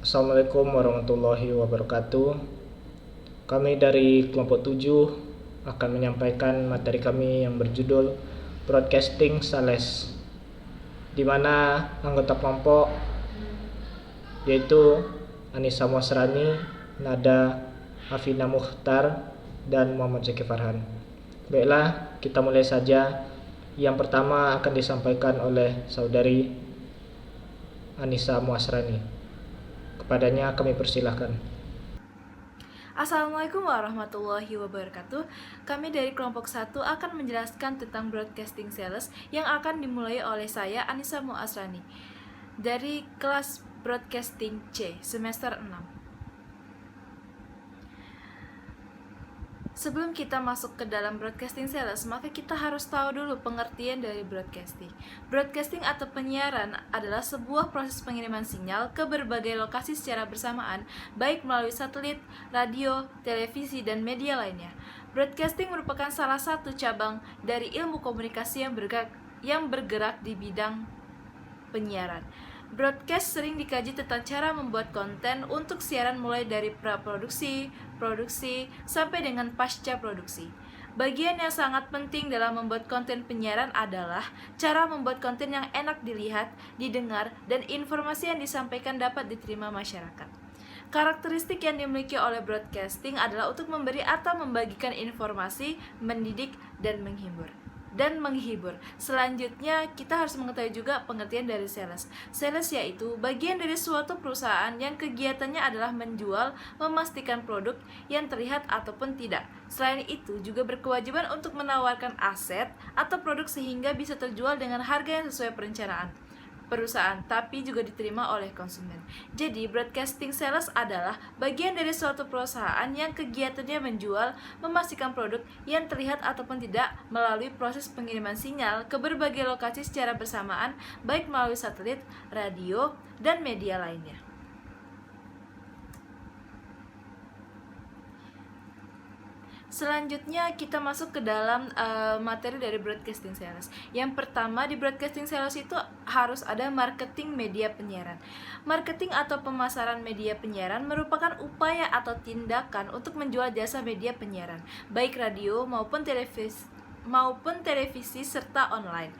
Assalamualaikum warahmatullahi wabarakatuh. Kami dari kelompok 7 akan menyampaikan materi kami yang berjudul Broadcasting Sales, di mana anggota kelompok yaitu Anissa Muasrani, Nada Afina Mukhtar, dan Muhammad Zaki Farhan. Baiklah, kita mulai saja. Yang pertama akan disampaikan oleh saudari Anissa Muasrani. Kepadanya kami persilahkan. Assalamualaikum warahmatullahi wabarakatuh. Kami dari kelompok 1 akan menjelaskan tentang broadcasting sales yang akan dimulai oleh saya, Anissa Muasrani, dari kelas broadcasting C, semester 6. Sebelum kita masuk ke dalam broadcasting sales, maka kita harus tahu dulu pengertian dari broadcasting. Broadcasting atau penyiaran adalah sebuah proses pengiriman sinyal ke berbagai lokasi secara bersamaan, baik melalui satelit, radio, televisi, dan media lainnya. Broadcasting merupakan salah satu cabang dari ilmu komunikasi yang bergerak di bidang penyiaran. Broadcast sering dikaji tentang cara membuat konten untuk siaran mulai dari praproduksi, produksi, sampai dengan pasca produksi. Bagian yang sangat penting dalam membuat konten penyiaran adalah cara membuat konten yang enak dilihat, didengar, dan informasi yang disampaikan dapat diterima masyarakat. Karakteristik yang dimiliki oleh broadcasting adalah untuk memberi atau membagikan informasi, mendidik, dan menghibur. Selanjutnya, kita harus mengetahui juga pengertian dari sales. Sales yaitu bagian dari suatu perusahaan yang kegiatannya adalah menjual, memastikan produk yang terlihat ataupun tidak. Selain itu, juga berkewajiban untuk menawarkan aset atau produk sehingga bisa terjual dengan harga yang sesuai perencanaan perusahaan, tapi juga diterima oleh konsumen. Jadi, broadcasting sales adalah bagian dari suatu perusahaan yang kegiatannya menjual, memastikan produk yang terlihat ataupun tidak melalui proses pengiriman sinyal ke berbagai lokasi secara bersamaan, baik melalui satelit, radio, dan media lainnya. Selanjutnya kita masuk ke dalam materi dari broadcasting sales. Yang pertama, di broadcasting sales itu harus ada marketing media penyiaran. Marketing atau pemasaran media penyiaran merupakan upaya atau tindakan untuk menjual jasa media penyiaran, baik radio maupun televisi serta online.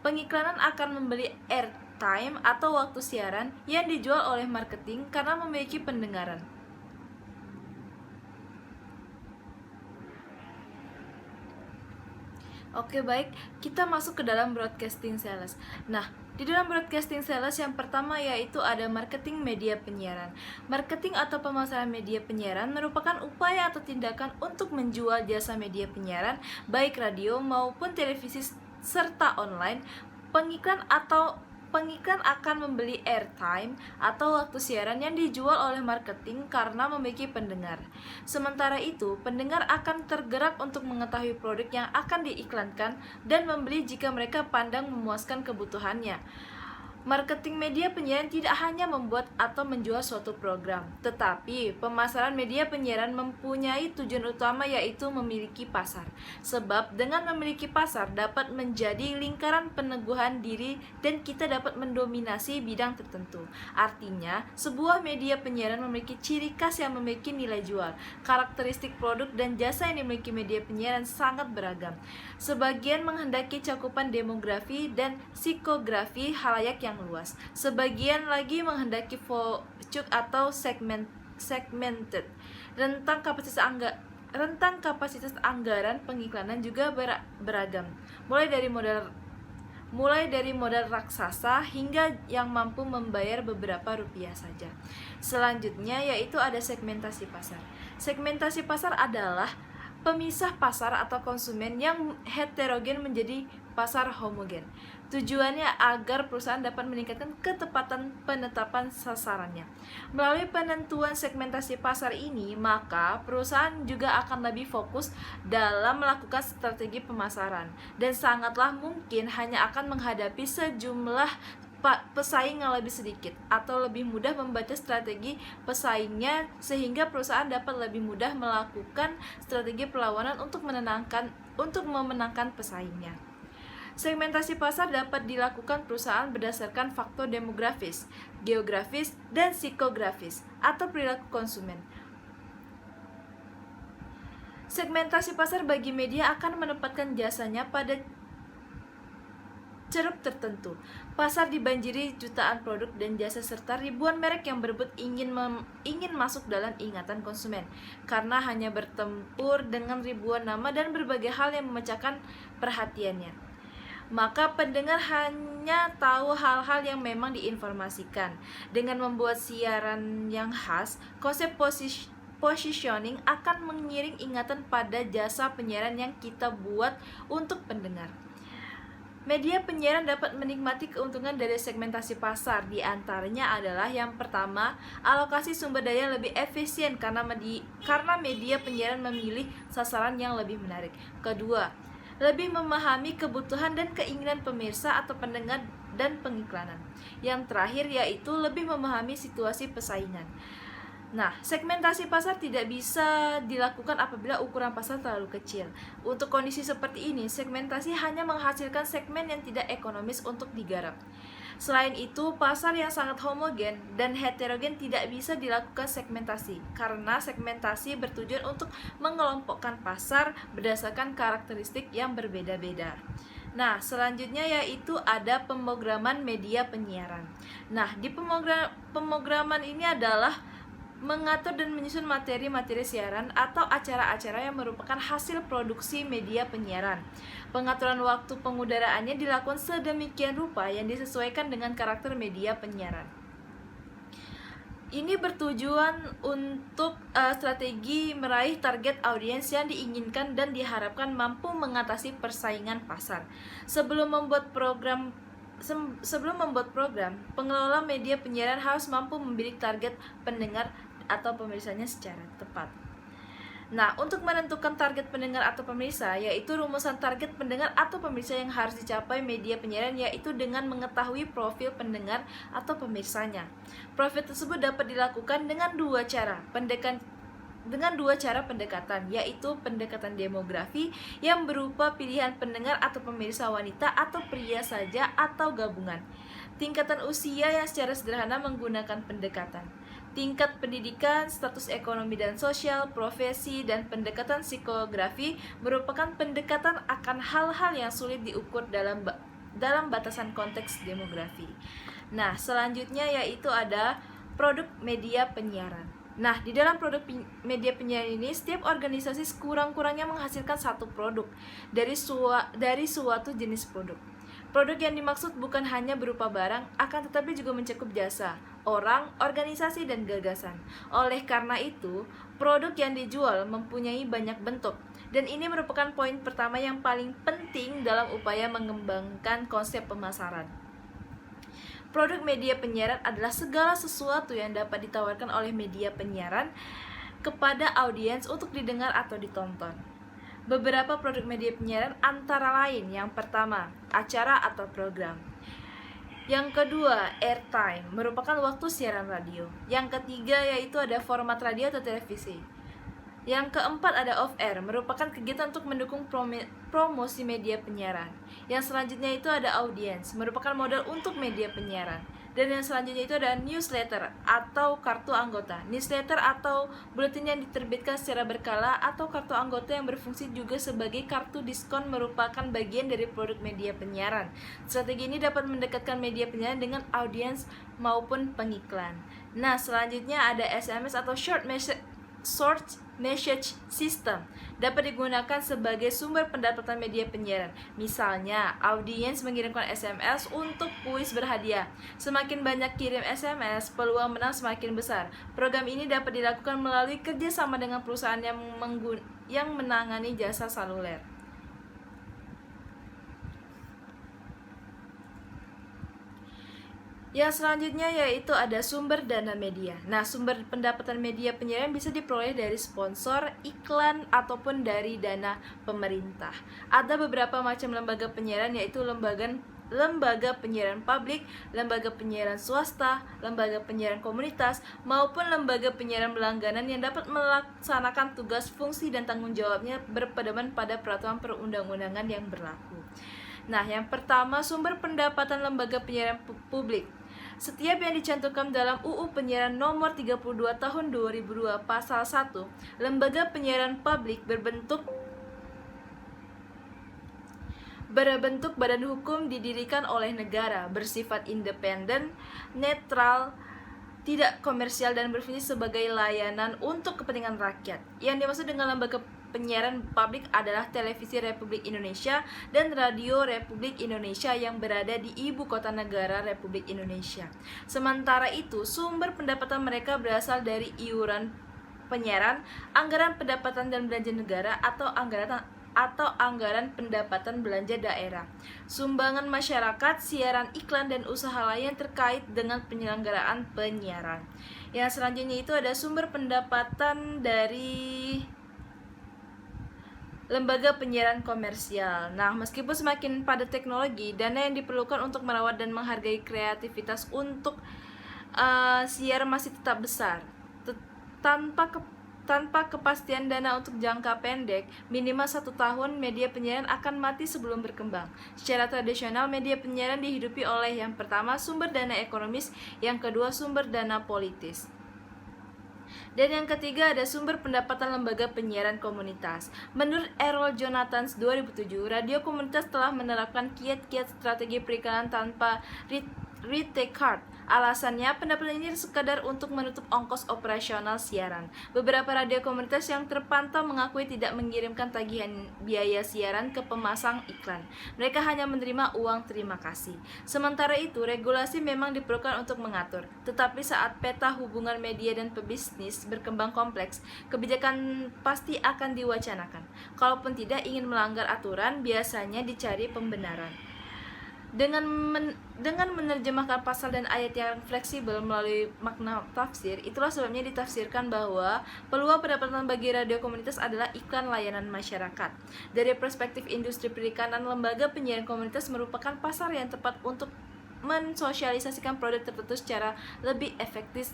Pengiklanan akan membeli airtime atau waktu siaran yang dijual oleh marketing karena memiliki pendengaran. Oke, baik, kita masuk ke dalam broadcasting sales. Nah, di dalam broadcasting sales yang pertama yaitu ada marketing media penyiaran. Marketing atau pemasaran media penyiaran merupakan upaya atau tindakan untuk menjual jasa media penyiaran, baik radio maupun televisi serta online. Pengiklan akan membeli airtime atau waktu siaran yang dijual oleh marketing karena memiliki pendengar. Sementara itu, pendengar akan tergerak untuk mengetahui produk yang akan diiklankan dan membeli jika mereka pandang memuaskan kebutuhannya. Marketing media penyiaran tidak hanya membuat atau menjual suatu program, tetapi pemasaran media penyiaran mempunyai tujuan utama yaitu memiliki pasar. Sebab dengan memiliki pasar dapat menjadi lingkaran peneguhan diri dan kita dapat mendominasi bidang tertentu. Artinya, sebuah media penyiaran memiliki ciri khas yang memiliki nilai jual. Karakteristik produk dan jasa yang dimiliki media penyiaran sangat beragam. Sebagian menghendaki cakupan demografi dan psikografi halayak yang luas. Sebagian lagi menghendaki focus atau segmented. Rentang kapasitas anggaran pengiklanan juga beragam. Mulai dari modal raksasa hingga yang mampu membayar beberapa rupiah saja. Selanjutnya yaitu ada segmentasi pasar. Segmentasi pasar adalah pemisah pasar atau konsumen yang heterogen menjadi pasar homogen. Tujuannya agar perusahaan dapat meningkatkan ketepatan penetapan sasarannya. Melalui penentuan segmentasi pasar ini, maka perusahaan juga akan lebih fokus dalam melakukan strategi pemasaran dan sangatlah mungkin hanya akan menghadapi sejumlah pesaing yang lebih sedikit atau lebih mudah membaca strategi pesaingnya sehingga perusahaan dapat lebih mudah melakukan strategi perlawanan untuk memenangkan pesaingnya. Segmentasi pasar dapat dilakukan perusahaan berdasarkan faktor demografis, geografis, dan psikografis atau perilaku konsumen. Segmentasi pasar bagi media akan menempatkan jasanya pada ceruk tertentu. Pasar dibanjiri jutaan produk dan jasa serta ribuan merek yang berebut ingin masuk dalam ingatan konsumen karena hanya bertempur dengan ribuan nama dan berbagai hal yang memecahkan perhatiannya. Maka pendengar hanya tahu hal-hal yang memang diinformasikan. Dengan membuat siaran yang khas, konsep positioning akan mengiring ingatan pada jasa penyiaran yang kita buat untuk pendengar. Media penyiaran dapat menikmati keuntungan dari segmentasi pasar. Di antaranya adalah yang pertama, alokasi sumber daya lebih efisien karena media penyiaran memilih sasaran yang lebih menarik. Kedua, lebih memahami kebutuhan dan keinginan pemirsa atau pendengar dan pengiklanan. Yang terakhir yaitu lebih memahami situasi persaingan. Nah, segmentasi pasar tidak bisa dilakukan apabila ukuran pasar terlalu kecil. Untuk kondisi seperti ini, segmentasi hanya menghasilkan segmen yang tidak ekonomis untuk digarap. Selain itu, pasar yang sangat homogen dan heterogen tidak bisa dilakukan segmentasi, karena segmentasi bertujuan untuk mengelompokkan pasar berdasarkan karakteristik yang berbeda-beda. Nah, selanjutnya yaitu ada pemrograman media penyiaran. Nah, di pemrograman ini adalah mengatur dan menyusun materi-materi siaran atau acara-acara yang merupakan hasil produksi media penyiaran. Pengaturan waktu pengudaraannya dilakukan sedemikian rupa yang disesuaikan dengan karakter media penyiaran. Ini bertujuan untuk strategi meraih target audiens yang diinginkan dan diharapkan mampu mengatasi persaingan pasar. Sebelum membuat program, pengelola media penyiaran harus mampu membidik target pendengar atau pemirsanya secara tepat. Nah, untuk menentukan target pendengar atau pemirsa, yaitu rumusan target pendengar atau pemirsa yang harus dicapai media penyiaran yaitu dengan mengetahui profil pendengar atau pemirsanya. Profil tersebut dapat dilakukan dengan dua cara pendekatan, yaitu pendekatan demografi yang berupa pilihan pendengar atau pemirsa wanita atau pria saja atau gabungan. Tingkatan usia yang secara sederhana menggunakan pendekatan. Tingkat pendidikan, status ekonomi dan sosial, profesi, dan pendekatan psikografi merupakan pendekatan akan hal-hal yang sulit diukur dalam batasan konteks demografi. Nah, selanjutnya yaitu ada produk media penyiaran. Nah, di dalam produk media penyiaran ini, setiap organisasi sekurang-kurangnya menghasilkan satu produk dari suatu jenis produk. Produk yang dimaksud bukan hanya berupa barang, akan tetapi juga mencakup jasa, orang, organisasi, dan gagasan. Oleh karena itu, produk yang dijual mempunyai banyak bentuk, dan ini merupakan poin pertama yang paling penting dalam upaya mengembangkan konsep pemasaran. Produk media penyiaran adalah segala sesuatu yang dapat ditawarkan oleh media penyiaran kepada audiens untuk didengar atau ditonton. Beberapa produk media penyiaran antara lain, yang pertama, acara atau program. Yang kedua, airtime, merupakan waktu siaran radio. Yang ketiga yaitu ada format radio atau televisi. Yang keempat ada off-air, merupakan kegiatan untuk mendukung promosi media penyiaran. Yang selanjutnya itu ada audiens, merupakan modal untuk media penyiaran. Dan yang selanjutnya itu ada newsletter atau kartu anggota. Newsletter atau buletin yang diterbitkan secara berkala atau kartu anggota yang berfungsi juga sebagai kartu diskon merupakan bagian dari produk media penyiaran. Strategi ini dapat mendekatkan media penyiaran dengan audiens maupun pengiklan. Nah, selanjutnya ada SMS atau short message system, dapat digunakan sebagai sumber pendapatan media penyiaran. Misalnya, audiens mengirimkan SMS untuk kuis berhadiah. Semakin banyak kirim SMS, peluang menang semakin besar. Program ini dapat dilakukan melalui kerjasama dengan perusahaan yang menangani jasa seluler. Yang selanjutnya yaitu ada sumber dana media. Nah, sumber pendapatan media penyiaran bisa diperoleh dari sponsor, iklan, ataupun dari dana pemerintah. Ada beberapa macam lembaga penyiaran yaitu lembaga penyiaran publik, lembaga penyiaran swasta, lembaga penyiaran komunitas, maupun lembaga penyiaran berlangganan yang dapat melaksanakan tugas, fungsi, dan tanggung jawabnya berpedoman pada peraturan perundang-undangan yang berlaku. Nah, yang pertama, sumber pendapatan lembaga penyiaran publik. Setiap yang dicantumkan dalam UU Penyiaran Nomor 32 Tahun 2002 Pasal 1, lembaga penyiaran publik berbentuk badan hukum didirikan oleh negara, bersifat independen, netral, tidak komersial dan berfungsi sebagai layanan untuk kepentingan rakyat. Yang dimaksud dengan lembaga penyiaran publik adalah Televisi Republik Indonesia dan Radio Republik Indonesia yang berada di ibu kota negara Republik Indonesia. Sementara itu, sumber pendapatan mereka berasal dari iuran penyiaran, anggaran pendapatan dan belanja negara atau anggaran pendapatan belanja daerah, sumbangan masyarakat, siaran iklan, dan usaha lain terkait dengan penyelenggaraan penyiaran. Yang selanjutnya itu ada sumber pendapatan dari lembaga penyiaran komersial. Nah, meskipun semakin padat teknologi, dana yang diperlukan untuk merawat dan menghargai kreativitas untuk siar masih tetap besar. Tanpa kepastian dana untuk jangka pendek, minimal 1 tahun, media penyiaran akan mati sebelum berkembang. Secara tradisional, media penyiaran dihidupi oleh yang pertama sumber dana ekonomis, yang kedua sumber dana politis, dan yang ketiga ada sumber pendapatan lembaga penyiaran komunitas. Menurut Errol Jonathan 2007, radio komunitas telah menerapkan kiat-kiat strategi periklanan tanpa retail card. Alasannya, pendapatan ini sekadar untuk menutup ongkos operasional siaran. Beberapa radio komunitas yang terpantau mengakui tidak mengirimkan tagihan biaya siaran ke pemasang iklan. Mereka hanya menerima uang terima kasih. Sementara itu, regulasi memang diperlukan untuk mengatur. Tetapi saat peta hubungan media dan pebisnis berkembang kompleks, kebijakan pasti akan diwacanakan. Kalaupun tidak ingin melanggar aturan, biasanya dicari pembenaran. Dengan menerjemahkan pasal dan ayat yang fleksibel melalui makna tafsir, itulah sebabnya ditafsirkan bahwa peluang pendapatan bagi radio komunitas adalah iklan layanan masyarakat. Dari perspektif industri periklanan, lembaga penyiaran komunitas merupakan pasar yang tepat untuk mensosialisasikan produk tertentu secara lebih efektif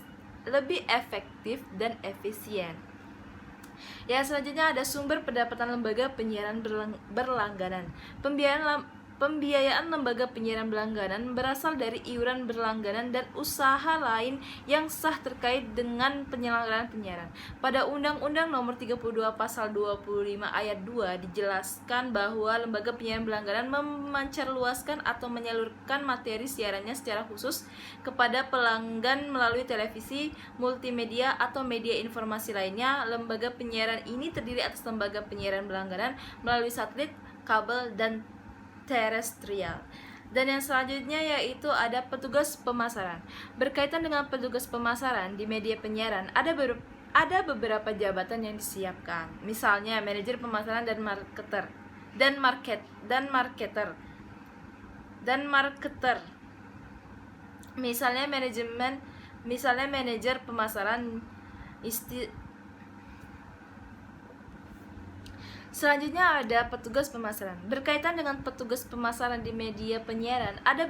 dan efisien. Yang selanjutnya ada sumber pendapatan lembaga penyiaran berlangganan. Pembiayaan lembaga penyiaran berlangganan berasal dari iuran berlangganan dan usaha lain yang sah terkait dengan penyelenggaraan penyiaran. Pada Undang-Undang Nomor 32 Pasal 25 Ayat 2 dijelaskan bahwa lembaga penyiaran berlangganan memancarluaskan atau menyalurkan materi siarannya secara khusus kepada pelanggan melalui televisi, multimedia, atau media informasi lainnya. Lembaga penyiaran ini terdiri atas lembaga penyiaran berlangganan melalui satelit, kabel, dan terestrial. Dan yang selanjutnya yaitu ada petugas pemasaran. Berkaitan dengan petugas pemasaran di media penyiaran, ada beberapa jabatan yang disiapkan. Misalnya manajer pemasaran dan marketer. Misalnya manajer pemasaran. Selanjutnya ada petugas pemasaran. Berkaitan dengan petugas pemasaran di media penyiaran, ada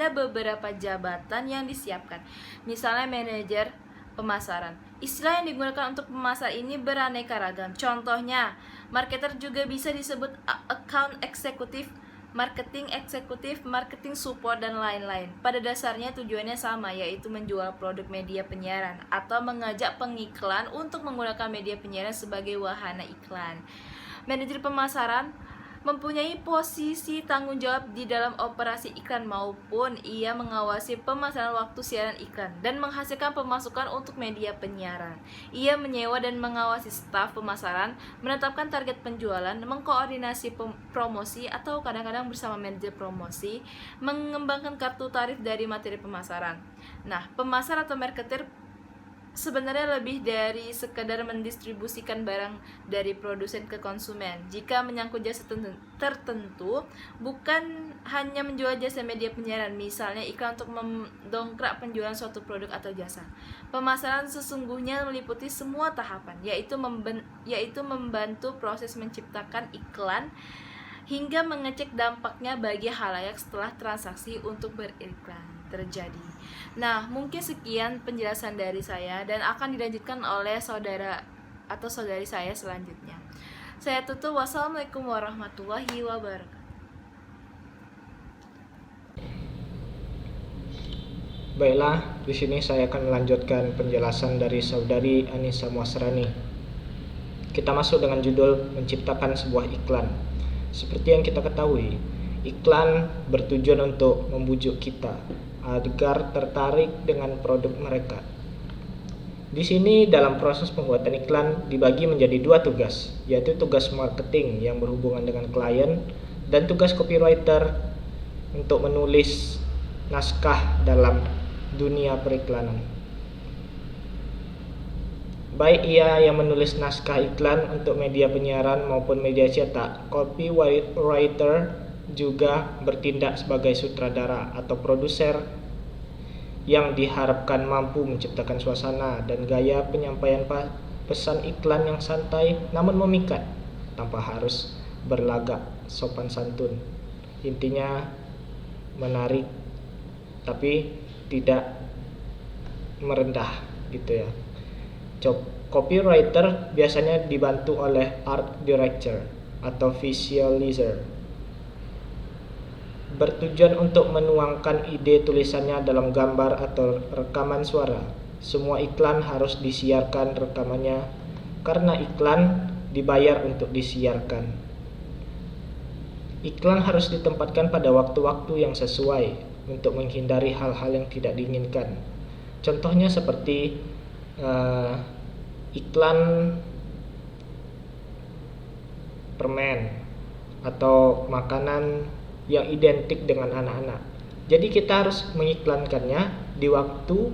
beberapa jabatan yang disiapkan. Misalnya manajer pemasaran. Istilah yang digunakan untuk pemasar ini beraneka ragam. Contohnya, marketer juga bisa disebut account eksekutif, marketing eksekutif, marketing support, dan lain-lain. Pada dasarnya tujuannya sama, yaitu menjual produk media penyiaran atau mengajak pengiklan untuk menggunakan media penyiaran sebagai wahana iklan. Manajer pemasaran mempunyai posisi tanggung jawab di dalam operasi iklan maupun ia mengawasi pemasaran waktu siaran iklan dan menghasilkan pemasukan untuk media penyiaran. Ia menyewa dan mengawasi staf pemasaran, menetapkan target penjualan, mengkoordinasi promosi atau kadang-kadang bersama manajer promosi, mengembangkan kartu tarif dari materi pemasaran. Nah, pemasar atau marketer sebenarnya lebih dari sekadar mendistribusikan barang dari produsen ke konsumen. Jika menyangkut jasa tertentu, bukan hanya menjual jasa media penyiaran, misalnya iklan untuk mendongkrak penjualan suatu produk atau jasa. Pemasaran sesungguhnya meliputi semua tahapan, yaitu membantu proses menciptakan iklan hingga mengecek dampaknya bagi khalayak setelah transaksi untuk beriklan terjadi. Nah, mungkin sekian penjelasan dari saya dan akan dilanjutkan oleh saudara atau saudari saya selanjutnya. Saya tutup. Wassalamualaikum warahmatullahi wabarakatuh. Baiklah, di sini saya akan melanjutkan penjelasan dari Saudari Anissa Muasrani. Kita masuk dengan judul menciptakan sebuah iklan. Seperti yang kita ketahui, iklan bertujuan untuk membujuk kita agar tertarik dengan produk mereka. Di sini dalam proses pembuatan iklan dibagi menjadi dua tugas, yaitu tugas marketing yang berhubungan dengan klien dan tugas copywriter untuk menulis naskah dalam dunia periklanan. Baik ia yang menulis naskah iklan untuk media penyiaran maupun media cetak, copywriter juga bertindak sebagai sutradara atau produser yang diharapkan mampu menciptakan suasana dan gaya penyampaian pesan iklan yang santai namun memikat tanpa harus berlagak sopan santun. Intinya menarik tapi tidak merendah gitu ya. Copywriter biasanya dibantu oleh art director atau visualizer, bertujuan untuk menuangkan ide tulisannya dalam gambar atau rekaman suara. Semua iklan harus disiarkan rekamannya karena iklan dibayar untuk disiarkan. Iklan harus ditempatkan pada waktu-waktu yang sesuai untuk menghindari hal-hal yang tidak diinginkan. Contohnya seperti iklan permen atau makanan yang identik dengan anak-anak. Jadi kita harus mengiklankannya di waktu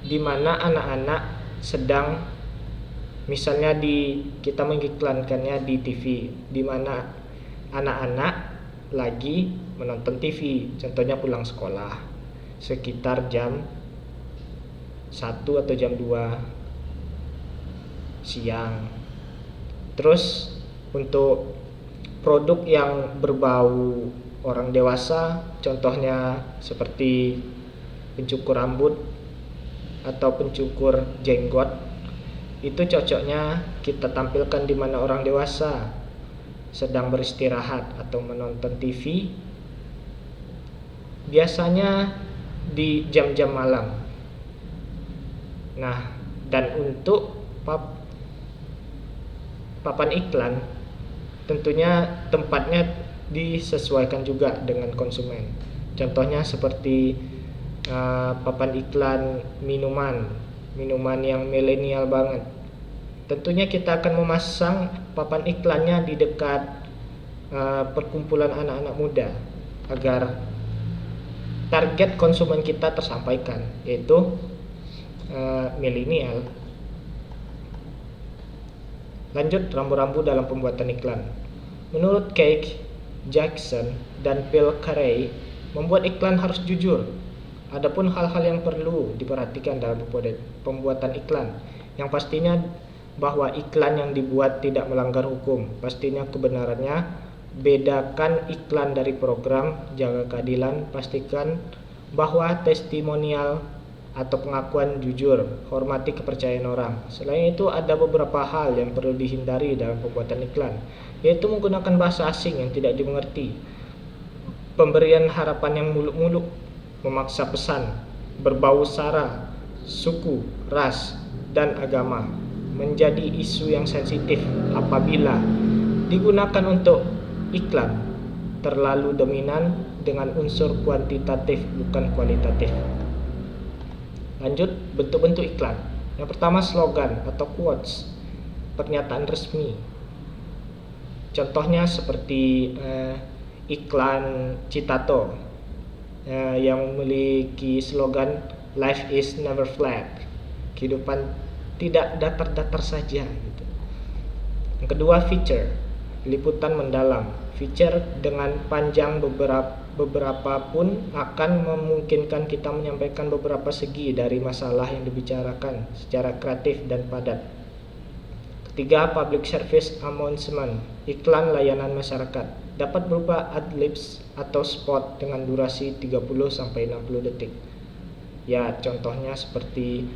di mana anak-anak sedang, misalnya kita mengiklankannya di TV di mana anak-anak lagi menonton TV, contohnya pulang sekolah sekitar jam 1 atau jam 2 siang. Terus untuk produk yang berbau orang dewasa, contohnya seperti pencukur rambut atau pencukur jenggot, itu cocoknya kita tampilkan di mana orang dewasa sedang beristirahat atau menonton TV, biasanya di jam-jam malam. Nah, dan untuk papan iklan tentunya tempatnya disesuaikan juga dengan konsumen. Contohnya seperti papan iklan minuman yang milenial banget. Tentunya kita akan memasang papan iklannya di dekat perkumpulan anak-anak muda agar target konsumen kita tersampaikan, yaitu milenial. Lanjut, rambu-rambu dalam pembuatan iklan. Menurut Keith Jackson dan Phil Carey, membuat iklan harus jujur. Adapun hal-hal yang perlu diperhatikan dalam pembuatan iklan, yang pastinya bahwa iklan yang dibuat tidak melanggar hukum. Pastinya kebenarannya, bedakan iklan dari program, jaga keadilan, pastikan bahwa testimonial atau pengakuan jujur, hormati kepercayaan orang. Selain itu ada beberapa hal yang perlu dihindari dalam pembuatan iklan, yaitu menggunakan bahasa asing yang tidak dimengerti, pemberian harapan yang muluk-muluk, memaksa pesan, berbau sara, suku, ras, dan agama, menjadi isu yang sensitif apabila digunakan untuk iklan terlalu dominan dengan unsur kuantitatif bukan kualitatif. Lanjut, bentuk-bentuk iklan. Yang pertama, slogan atau quotes, pernyataan resmi. Contohnya seperti iklan Citato yang memiliki slogan "Life is never flat", kehidupan tidak datar-datar saja gitu. Yang kedua, feature, liputan mendalam. Feature dengan panjang beberapa pun akan memungkinkan kita menyampaikan beberapa segi dari masalah yang dibicarakan secara kreatif dan padat. Ketiga, public service announcement, iklan layanan masyarakat, dapat berupa adlibs atau spot dengan durasi 30-60 detik. Ya, contohnya seperti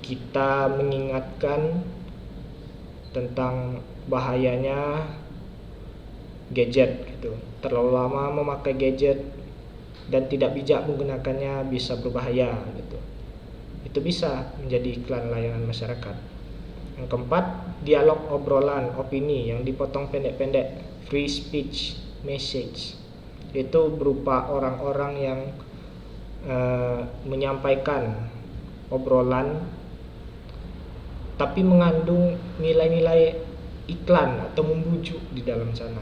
kita mengingatkan tentang bahayanya gadget gitu. Terlalu lama memakai gadget dan tidak bijak menggunakannya bisa berbahaya gitu. Itu bisa menjadi iklan layanan masyarakat. Yang keempat, dialog obrolan opini yang dipotong pendek-pendek, free speech message. Itu berupa orang-orang yang menyampaikan obrolan tapi mengandung nilai-nilai iklan atau membujuk di dalam sana.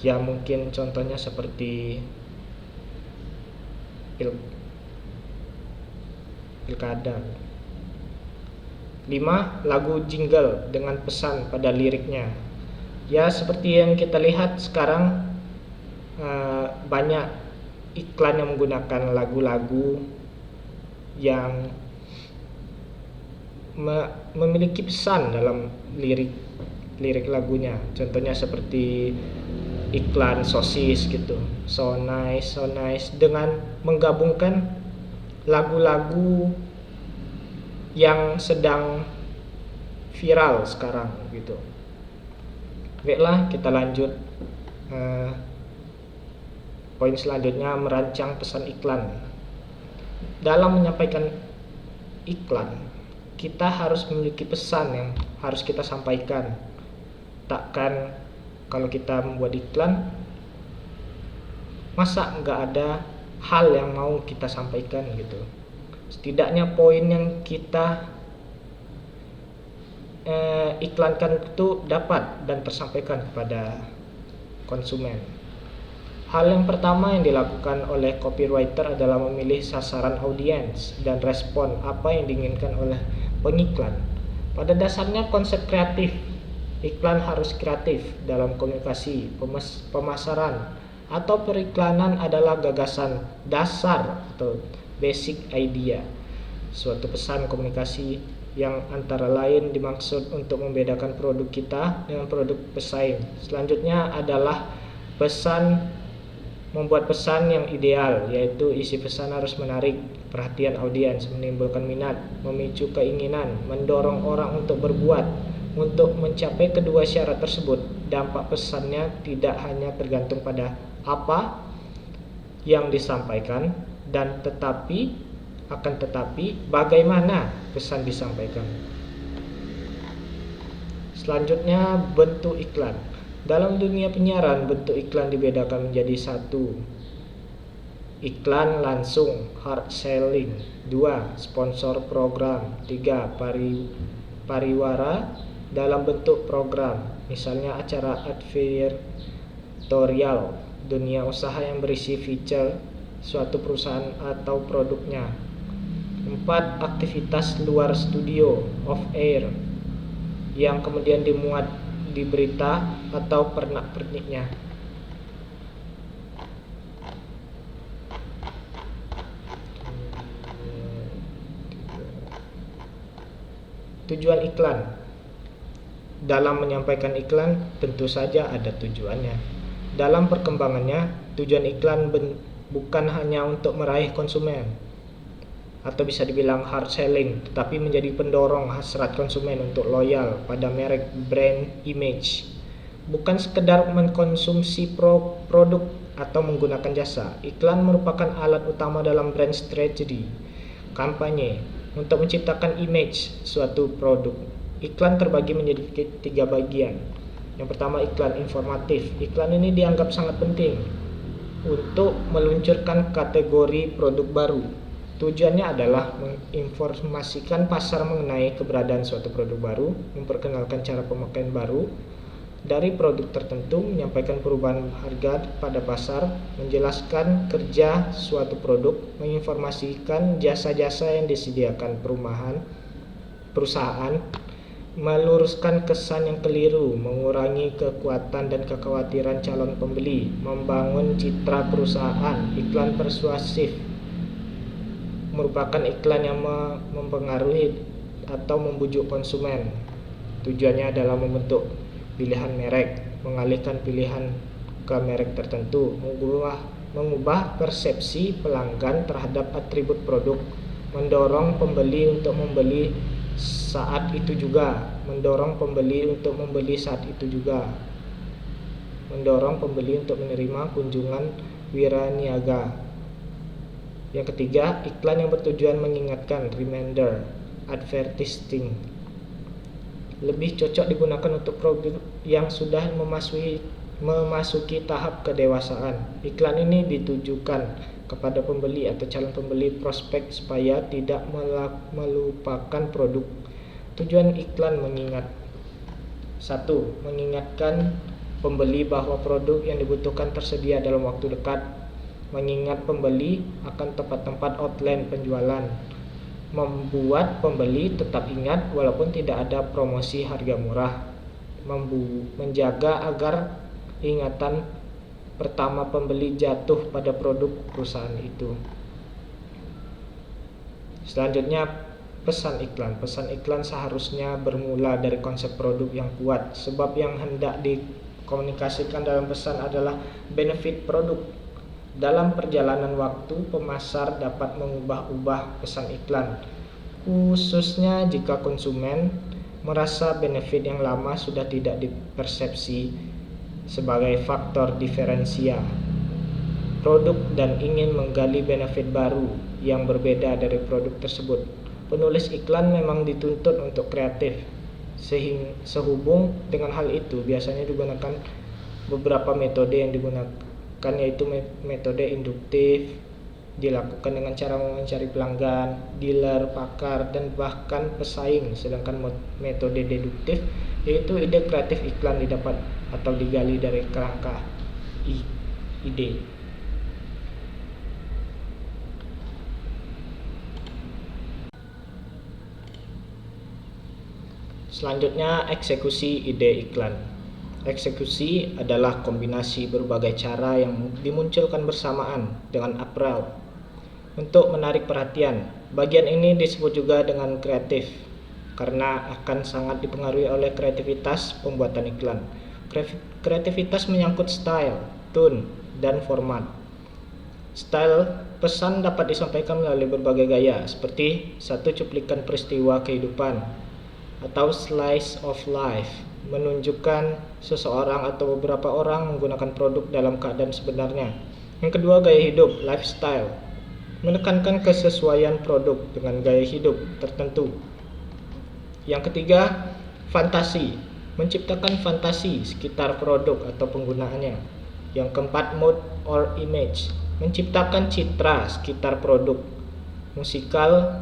Ya mungkin contohnya seperti pilkada. 5. Lagu jingle dengan pesan pada liriknya. Ya seperti yang kita lihat sekarang, banyak iklan yang menggunakan lagu-lagu yang memiliki pesan dalam lirik lagunya. Contohnya seperti iklan sosis gitu, so nice dengan menggabungkan lagu-lagu yang sedang viral sekarang gitu. Baiklah, kita lanjut. Poin selanjutnya, merancang pesan iklan. Dalam menyampaikan iklan, kita harus memiliki pesan yang harus kita sampaikan. Takkan kalau kita membuat iklan, masa nggak ada hal yang mau kita sampaikan gitu. Setidaknya poin yang kita iklankan itu dapat dan tersampaikan kepada konsumen. Hal yang pertama yang dilakukan oleh copywriter adalah memilih sasaran audiens dan respon apa yang diinginkan oleh pengiklan. Pada dasarnya konsep kreatif iklan harus kreatif dalam komunikasi, pemasaran, atau periklanan adalah gagasan dasar atau basic idea. Suatu pesan komunikasi yang antara lain dimaksud untuk membedakan produk kita dengan produk pesaing. Selanjutnya adalah membuat pesan yang ideal, yaitu isi pesan harus menarik perhatian audiens, menimbulkan minat, memicu keinginan, mendorong orang untuk berbuat. Untuk mencapai kedua syarat tersebut, dampak pesannya tidak hanya tergantung pada apa yang disampaikan tetapi bagaimana pesan disampaikan. Selanjutnya, bentuk iklan. Dalam dunia penyiaran, bentuk iklan dibedakan menjadi 1. Iklan langsung, hard selling. 2. Sponsor program. 3. Pariwara dalam bentuk program, misalnya acara advertorial, dunia usaha yang berisi feature suatu perusahaan atau produknya. 4. Aktivitas luar studio, off air, yang kemudian dimuat di berita atau pernak-perniknya. Tujuan iklan. Dalam menyampaikan iklan, tentu saja ada tujuannya. Dalam perkembangannya, tujuan iklan bukan hanya untuk meraih konsumen, atau bisa dibilang hard selling, tetapi menjadi pendorong hasrat konsumen untuk loyal pada merek, brand, image. Bukan sekedar mengkonsumsi produk atau menggunakan jasa. Iklan merupakan alat utama dalam brand strategy, kampanye, untuk menciptakan image suatu produk. Iklan terbagi menjadi 3 bagian. Yang pertama, iklan informatif. Iklan ini dianggap sangat penting untuk meluncurkan kategori produk baru. Tujuannya adalah menginformasikan pasar mengenai keberadaan suatu produk baru, memperkenalkan cara pemakaian baru dari produk tertentu, menyampaikan perubahan harga pada pasar, menjelaskan kerja suatu produk, menginformasikan jasa-jasa yang disediakan perusahaan, meluruskan kesan yang keliru, mengurangi kekuatan dan kekhawatiran calon pembeli, membangun citra perusahaan. Iklan persuasif merupakan iklan yang mempengaruhi atau membujuk konsumen. Tujuannya adalah membentuk pilihan merek, mengalihkan pilihan ke merek tertentu, mengubah persepsi pelanggan terhadap atribut produk, mendorong pembeli untuk membeli saat itu juga, mendorong pembeli untuk membeli saat itu juga, mendorong pembeli untuk menerima kunjungan wiraniaga. Yang ketiga, iklan yang bertujuan mengingatkan, reminder advertising. Lebih cocok digunakan untuk produk yang sudah memasuki tahap kedewasaan. Iklan ini ditujukan kepada pembeli atau calon pembeli prospek supaya tidak melupakan produk. Tujuan iklan mengingat: 1. Mengingatkan pembeli bahwa produk yang dibutuhkan tersedia dalam waktu dekat. Mengingat pembeli akan tempat-tempat outlet penjualan. Membuat pembeli tetap ingat walaupun tidak ada promosi harga murah. Menjaga agar ingatan pertama pembeli jatuh pada produk perusahaan itu. Selanjutnya, pesan iklan. Pesan iklan seharusnya bermula dari konsep produk yang kuat, sebab yang hendak dikomunikasikan dalam pesan adalah benefit produk. Dalam perjalanan waktu, pemasar dapat mengubah-ubah pesan iklan, khususnya jika konsumen merasa benefit yang lama sudah tidak dipersepsi sebagai faktor diferensial produk dan ingin menggali benefit baru yang berbeda dari produk tersebut. Penulis iklan memang dituntut untuk kreatif. Sehubung dengan hal itu, biasanya digunakan beberapa metode yang digunakan, yaitu metode induktif, dilakukan dengan cara mewawancari pelanggan, dealer, pakar, dan bahkan pesaing. Sedangkan metode deduktif, yaitu ide kreatif iklan didapat atau digali dari kerangka ide. Selanjutnya, eksekusi ide iklan. Eksekusi adalah kombinasi berbagai cara yang dimunculkan bersamaan dengan approach untuk menarik perhatian. Bagian ini disebut juga dengan kreatif karena akan sangat dipengaruhi oleh kreativitas pembuatan iklan. Kreativitas menyangkut style, tone, dan format. Style pesan dapat disampaikan melalui berbagai gaya, seperti satu cuplikan peristiwa kehidupan atau slice of life, menunjukkan seseorang atau beberapa orang menggunakan produk dalam keadaan sebenarnya. Yang kedua, gaya hidup, lifestyle, menekankan kesesuaian produk dengan gaya hidup tertentu. Yang ketiga, fantasi, menciptakan fantasi sekitar produk atau penggunaannya. Yang keempat, mood or image, menciptakan citra sekitar produk. Musikal.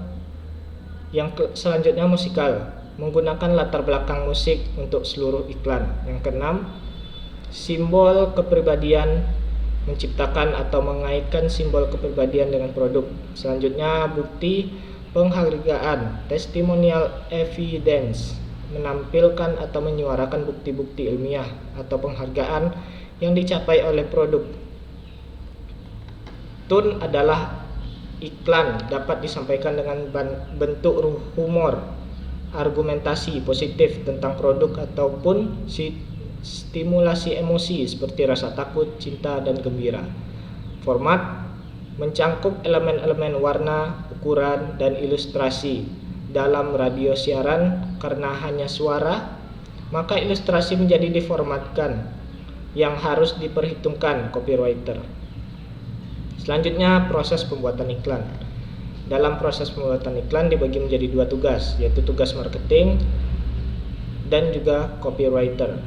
Yang selanjutnya, musikal, menggunakan latar belakang musik untuk seluruh iklan. Yang keenam, simbol kepribadian, menciptakan atau mengaitkan simbol kepribadian dengan produk. Selanjutnya, bukti penghargaan, testimonial evidence, menampilkan atau menyuarakan bukti-bukti ilmiah atau penghargaan yang dicapai oleh produk. Tone adalah iklan dapat disampaikan dengan bentuk humor, argumentasi positif tentang produk ataupun stimulasi emosi seperti rasa takut, cinta, dan gembira. Format mencangkup elemen-elemen warna, ukuran, dan ilustrasi. Dalam radio siaran, karena hanya suara, maka ilustrasi menjadi diformatkan yang harus diperhitungkan copywriter. Selanjutnya, proses pembuatan iklan. Dalam proses pembuatan iklan dibagi menjadi dua tugas, yaitu tugas marketing dan juga copywriter.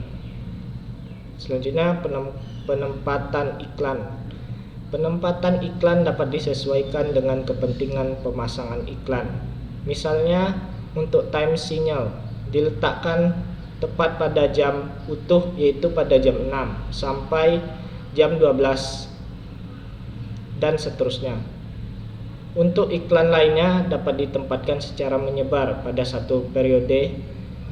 Selanjutnya, penempatan iklan. Penempatan iklan dapat disesuaikan dengan kepentingan pemasangan iklan. Misalnya, untuk time signal diletakkan tepat pada jam utuh, yaitu pada jam 6 sampai jam 12 dan seterusnya. Untuk iklan lainnya dapat ditempatkan secara menyebar pada satu periode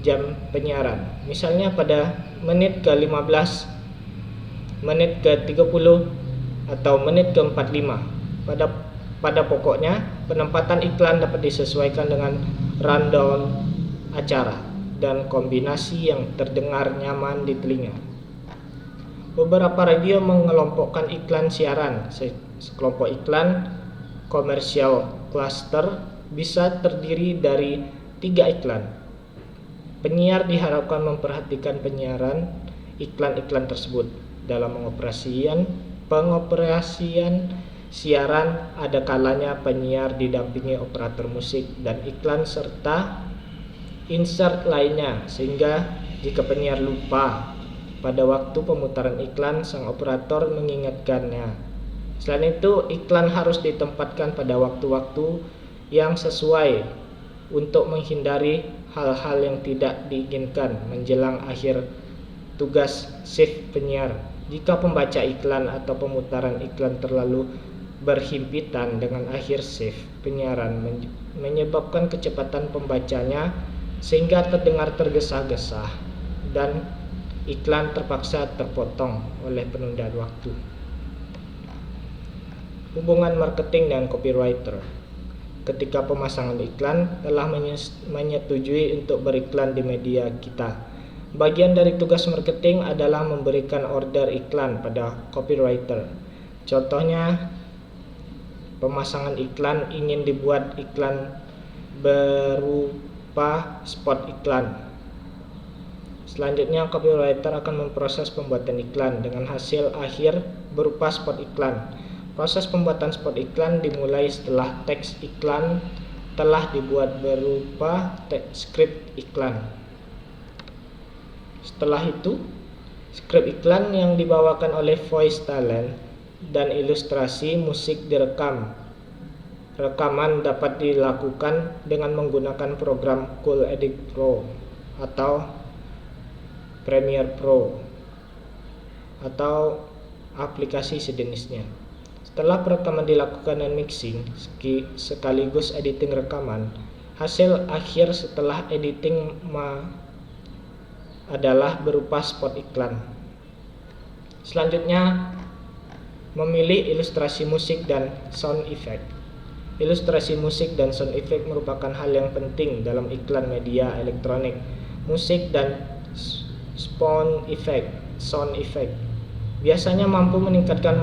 jam penyiaran. Misalnya pada menit ke-15, menit ke-30, atau menit ke-45. Pada pokoknya, penempatan iklan dapat disesuaikan dengan rundown acara dan kombinasi yang terdengar nyaman di telinga. Beberapa radio mengelompokkan iklan siaran. Sekelompok iklan komersial cluster bisa terdiri dari 3 iklan. Penyiar diharapkan memperhatikan penyiaran iklan-iklan tersebut dalam Pengoperasian siaran ada kalanya penyiar didampingi operator musik dan iklan serta insert lainnya, sehingga jika penyiar lupa pada waktu pemutaran iklan, sang operator mengingatkannya. Selain itu, iklan harus ditempatkan pada waktu-waktu yang sesuai untuk menghindari hal-hal yang tidak diinginkan menjelang akhir tugas shift penyiar. Jika pembaca iklan atau pemutaran iklan terlalu berhimpitan dengan akhir shift penyiaran menyebabkan kecepatan pembacanya sehingga terdengar tergesa-gesa dan iklan terpaksa terpotong oleh penundaan waktu. Hubungan marketing dan copywriter. Ketika pemasangan iklan telah menyetujui untuk beriklan di media kita, bagian dari tugas marketing adalah memberikan order iklan pada copywriter. Contohnya, pemasangan iklan ingin dibuat iklan berupa spot iklan. Selanjutnya, copywriter akan memproses pembuatan iklan dengan hasil akhir berupa spot iklan. Proses pembuatan spot iklan dimulai setelah teks iklan telah dibuat berupa skrip iklan. Setelah itu, skrip iklan yang dibawakan oleh voice talent dan ilustrasi musik direkam. Rekaman dapat dilakukan dengan menggunakan program Cool Edit Pro atau Premiere Pro atau aplikasi sejenisnya. Setelah perekaman dilakukan dan mixing sekaligus editing rekaman, hasil akhir setelah editing adalah berupa spot iklan. Selanjutnya, memilih ilustrasi musik dan sound effect. Ilustrasi musik dan sound effect merupakan hal yang penting dalam iklan media elektronik. Musik dan sound effect biasanya mampu meningkatkan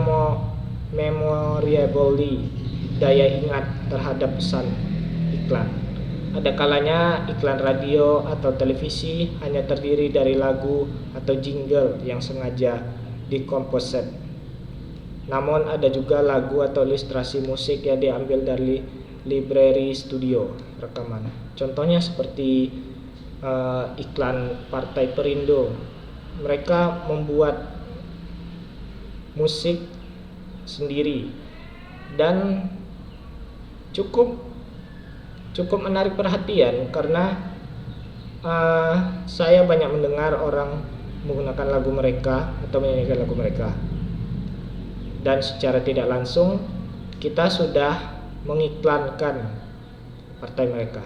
memorability, daya ingat terhadap pesan iklan. Ada kalanya iklan radio atau televisi hanya terdiri dari lagu atau jingle yang sengaja dikomposit. Namun ada juga lagu atau ilustrasi musik yang diambil dari library studio rekaman. Contohnya seperti iklan Partai Perindo. Mereka membuat musik sendiri dan cukup menarik perhatian karena saya banyak mendengar orang menggunakan lagu mereka atau menyanyikan lagu mereka, dan secara tidak langsung kita sudah mengiklankan partai mereka.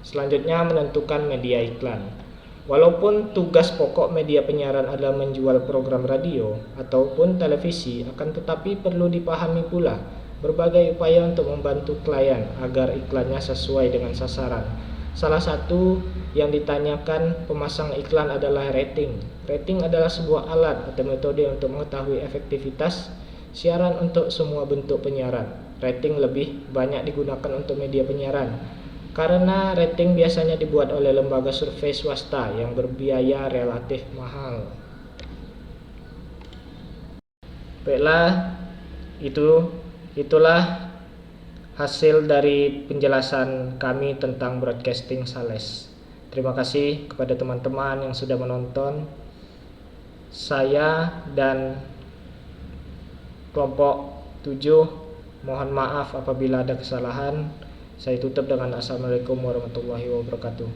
Selanjutnya, menentukan media iklan. Walaupun tugas pokok media penyiaran adalah menjual program radio ataupun televisi, akan tetapi perlu dipahami pula berbagai upaya untuk membantu klien agar iklannya sesuai dengan sasaran. Salah satu yang ditanyakan pemasang iklan adalah rating. Rating adalah sebuah alat atau metode untuk mengetahui efektivitas siaran untuk semua bentuk penyiaran. Rating lebih banyak digunakan untuk media penyiaran karena rating biasanya dibuat oleh lembaga survei swasta yang berbiaya relatif mahal. Baiklah, itulah hasil dari penjelasan kami tentang broadcasting sales. Terima kasih kepada teman-teman yang sudah menonton. Saya dan kelompok 7 mohon maaf apabila ada kesalahan. Saya tutup dengan Assalamualaikum warahmatullahi wabarakatuh.